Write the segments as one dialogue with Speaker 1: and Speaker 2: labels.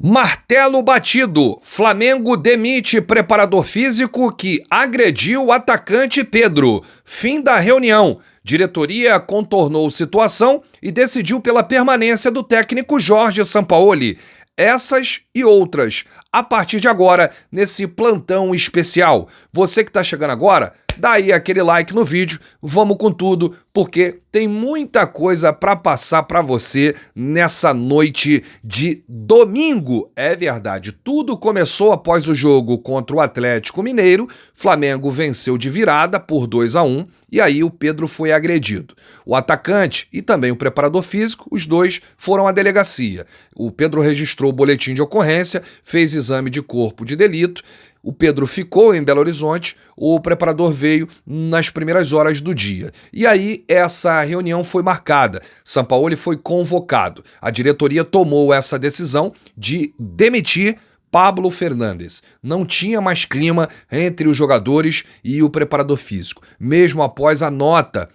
Speaker 1: Martelo batido. Flamengo demite preparador físico que agrediu o atacante Pedro. Fim da reunião. Diretoria contornou situação e decidiu pela permanência do técnico Jorge Sampaoli. Essas e outras, a partir de agora, nesse plantão especial. Você que está chegando agora, dá aí aquele like no vídeo, vamos com tudo, porque tem muita coisa para passar para você nessa noite de domingo. É verdade, tudo começou após o jogo contra o Atlético Mineiro. Flamengo venceu de virada por 2-1 e aí o Pedro foi agredido. O atacante e também o preparador físico, os dois foram à delegacia. O Pedro registrou o boletim de ocorrência, fez exame de corpo de delito. O Pedro ficou em Belo Horizonte, o preparador veio nas primeiras horas do dia. E aí essa reunião foi marcada, Sampaoli foi convocado. A diretoria tomou essa decisão de demitir Pablo Fernandes. Não tinha mais clima entre os jogadores e o preparador físico. Mesmo após a nota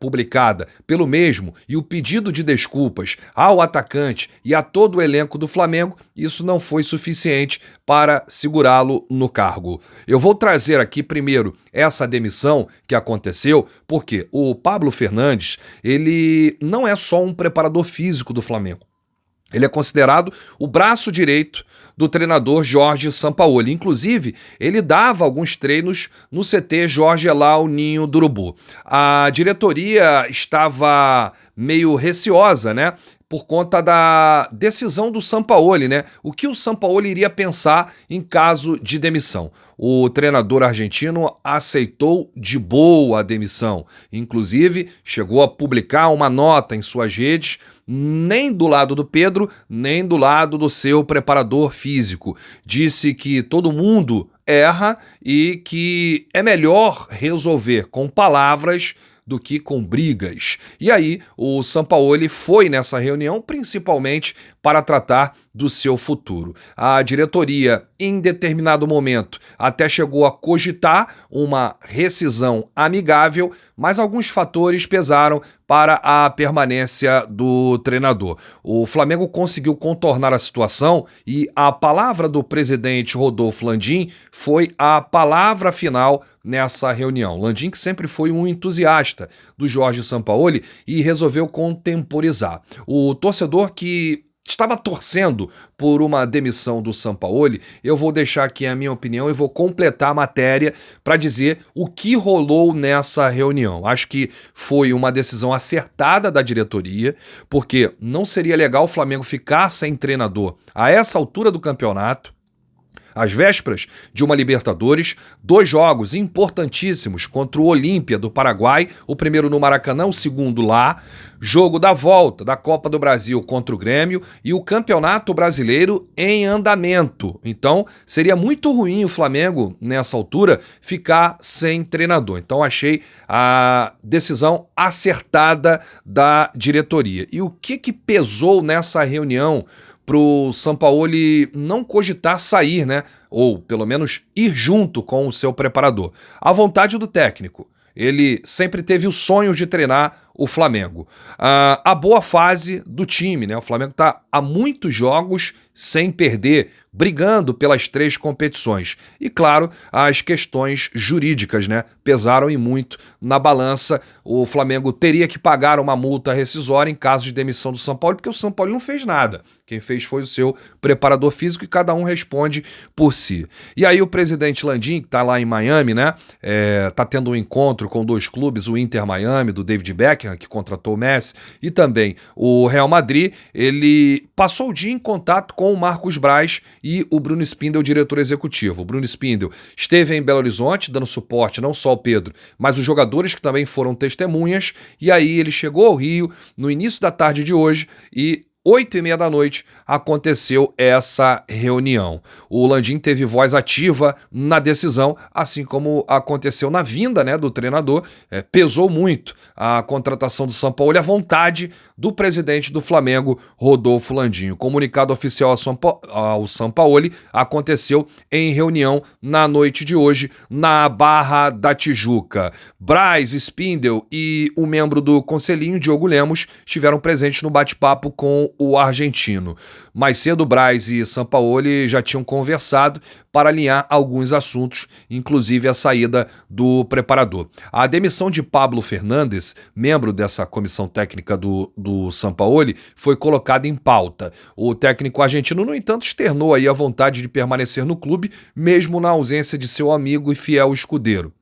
Speaker 1: publicada pelo mesmo e o pedido de desculpas ao atacante e a todo o elenco do Flamengo, isso não foi suficiente para segurá-lo no cargo. Eu vou trazer aqui primeiro essa demissão que aconteceu, porque o Pablo Fernandes, ele não é só um preparador físico do Flamengo. Ele é considerado o braço direito do treinador Jorge Sampaoli. Inclusive, ele dava alguns treinos no CT Jorge Elal Ninho do Urubu. A diretoria estava meio receosa, né? Por conta da decisão do Sampaoli, né? O que o Sampaoli iria pensar em caso de demissão? O treinador argentino aceitou de boa a demissão. Inclusive, chegou a publicar uma nota em suas redes, nem do lado do Pedro, nem do lado do seu preparador físico. Disse que todo mundo erra e que é melhor resolver com palavras do que com brigas. E aí, o Sampaoli foi nessa reunião principalmente para tratar do seu futuro. A diretoria, em determinado momento, até chegou a cogitar uma rescisão amigável, mas alguns fatores pesaram para a permanência do treinador. O Flamengo conseguiu contornar a situação e a palavra do presidente Rodolfo Landim foi a palavra final nessa reunião. Landim, que sempre foi um entusiasta do Jorge Sampaoli e resolveu contemporizar. O torcedor que estava torcendo por uma demissão do Sampaoli, eu vou deixar aqui a minha opinião e vou completar a matéria para dizer o que rolou nessa reunião. Acho que foi uma decisão acertada da diretoria, porque não seria legal o Flamengo ficar sem treinador a essa altura do campeonato. Às vésperas de uma Libertadores, 2 jogos importantíssimos contra o Olímpia do Paraguai, o primeiro no Maracanã, o segundo lá, jogo da volta da Copa do Brasil contra o Grêmio e o Campeonato Brasileiro em andamento. Então, seria muito ruim o Flamengo, nessa altura, ficar sem treinador. Então, achei a decisão acertada da diretoria. E o que pesou nessa reunião para o Sampaoli não cogitar sair, né? Ou pelo menos ir junto com o seu preparador? A vontade do técnico. Ele sempre teve o sonho de treinar o Flamengo. A boa fase do time, né? O Flamengo está há muitos jogos sem perder, brigando pelas 3 competições. E claro, as questões jurídicas, né? Pesaram e muito na balança. O Flamengo teria que pagar uma multa rescisória em caso de demissão do Sampaoli, porque o Sampaoli não fez nada. Quem fez foi o seu preparador físico e cada um responde por si. E aí o presidente Landim, que está lá em Miami, né? Tá tendo um encontro com 2 clubes, o Inter Miami, do David Beckham, que contratou o Messi, e também o Real Madrid. Ele passou o dia em contato com o Marcos Braz e o Bruno Spindel, diretor executivo. O Bruno Spindel esteve em Belo Horizonte, dando suporte não só ao Pedro, mas os jogadores que também foram testemunhas, e aí ele chegou ao Rio no início da tarde de hoje e 8h30 da noite aconteceu essa reunião. O Landim teve voz ativa na decisão, assim como aconteceu na vinda, né, do treinador. Pesou muito a contratação do Sampaoli, a vontade do presidente do Flamengo, Rodolfo Landim. O comunicado oficial ao Sampaoli aconteceu em reunião na noite de hoje na Barra da Tijuca. Braz, Spindel e o membro do Conselhinho, Diogo Lemos, estiveram presentes no bate-papo com com o argentino. Mais cedo, Braz e Sampaoli já tinham conversado para alinhar alguns assuntos, inclusive a saída do preparador. A demissão de Pablo Fernandes, membro dessa comissão técnica do Sampaoli, foi colocada em pauta. O técnico argentino, no entanto, externou aí a vontade de permanecer no clube, mesmo na ausência de seu amigo e fiel escudeiro.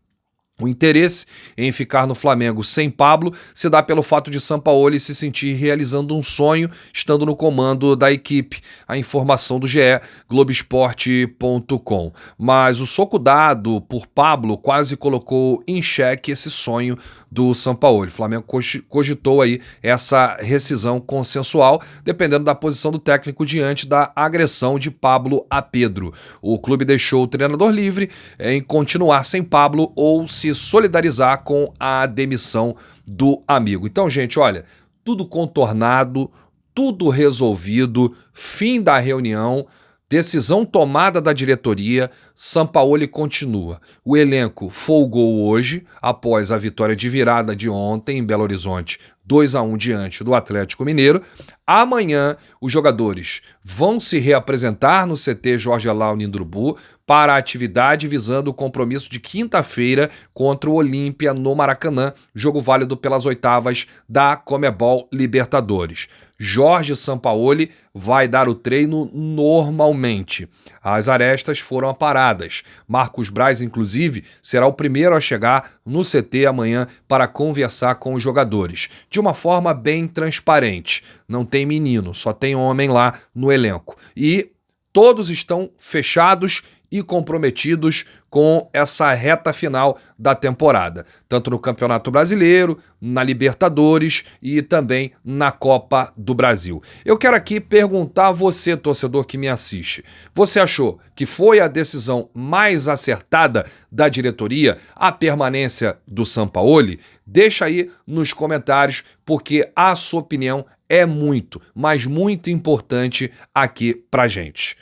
Speaker 1: O interesse em ficar no Flamengo sem Pablo se dá pelo fato de Sampaoli se sentir realizando um sonho estando no comando da equipe. A informação do GE, Globoesporte.com. Mas o soco dado por Pablo quase colocou em xeque esse sonho do Sampaoli. O Flamengo cogitou aí essa rescisão consensual, dependendo da posição do técnico diante da agressão de Pablo a Pedro. O clube deixou o treinador livre em continuar sem Pablo ou se solidarizar com a demissão do amigo. Então, gente, olha, tudo contornado, tudo resolvido, fim da reunião, decisão tomada da diretoria, Sampaoli continua. O elenco folgou hoje, após a vitória de virada de ontem em Belo Horizonte, 2-1 diante do Atlético Mineiro. Amanhã, os jogadores vão se reapresentar no CT Jorge Elao Nindrubu para a atividade visando o compromisso de quinta-feira contra o Olímpia no Maracanã, jogo válido pelas oitavas da Conmebol Libertadores. Jorge Sampaoli vai dar o treino normalmente. As arestas foram aparadas. Marcos Braz, inclusive, será o primeiro a chegar no CT amanhã para conversar com os jogadores, de uma forma bem transparente. Não tem menino, só tem homem lá no elenco. E todos estão fechados e comprometidos com essa reta final da temporada, tanto no Campeonato Brasileiro, na Libertadores e também na Copa do Brasil. Eu quero aqui perguntar a você, torcedor que me assiste, você achou que foi a decisão mais acertada da diretoria a permanência do Sampaoli? Deixa aí nos comentários, porque a sua opinião é muito, mas muito importante aqui pra gente.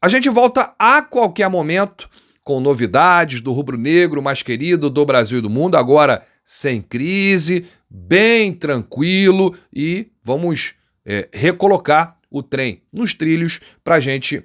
Speaker 1: A gente volta a qualquer momento com novidades do rubro-negro mais querido do Brasil e do mundo, agora sem crise, bem tranquilo, e vamos recolocar o trem nos trilhos para a gente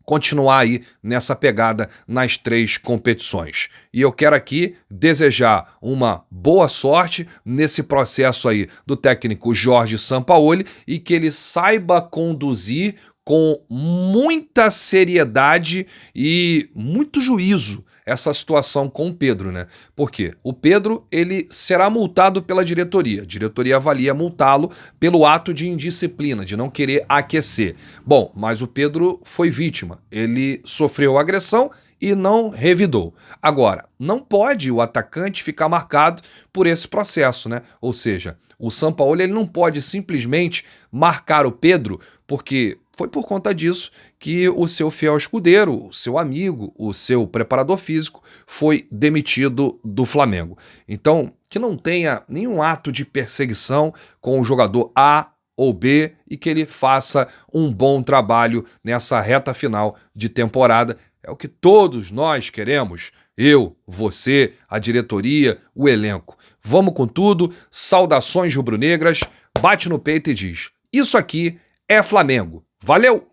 Speaker 1: continuar aí nessa pegada nas 3 competições. E eu quero aqui desejar uma boa sorte nesse processo aí do técnico Jorge Sampaoli e que ele saiba conduzir com muita seriedade e muito juízo essa situação com o Pedro, né? Porque o Pedro, ele será multado pela diretoria. A diretoria avalia multá-lo pelo ato de indisciplina, de não querer aquecer. Bom, mas o Pedro foi vítima. Ele sofreu agressão e não revidou. Agora, não pode o atacante ficar marcado por esse processo, né? Ou seja, o Sampaoli, ele não pode simplesmente marcar o Pedro, porque foi por conta disso que o seu fiel escudeiro, o seu amigo, o seu preparador físico foi demitido do Flamengo. Então, que não tenha nenhum ato de perseguição com o jogador A ou B e que ele faça um bom trabalho nessa reta final de temporada. É o que todos nós queremos. Eu, você, a diretoria, o elenco. Vamos com tudo, saudações rubro-negras, bate no peito e diz: isso aqui é Flamengo. Valeu!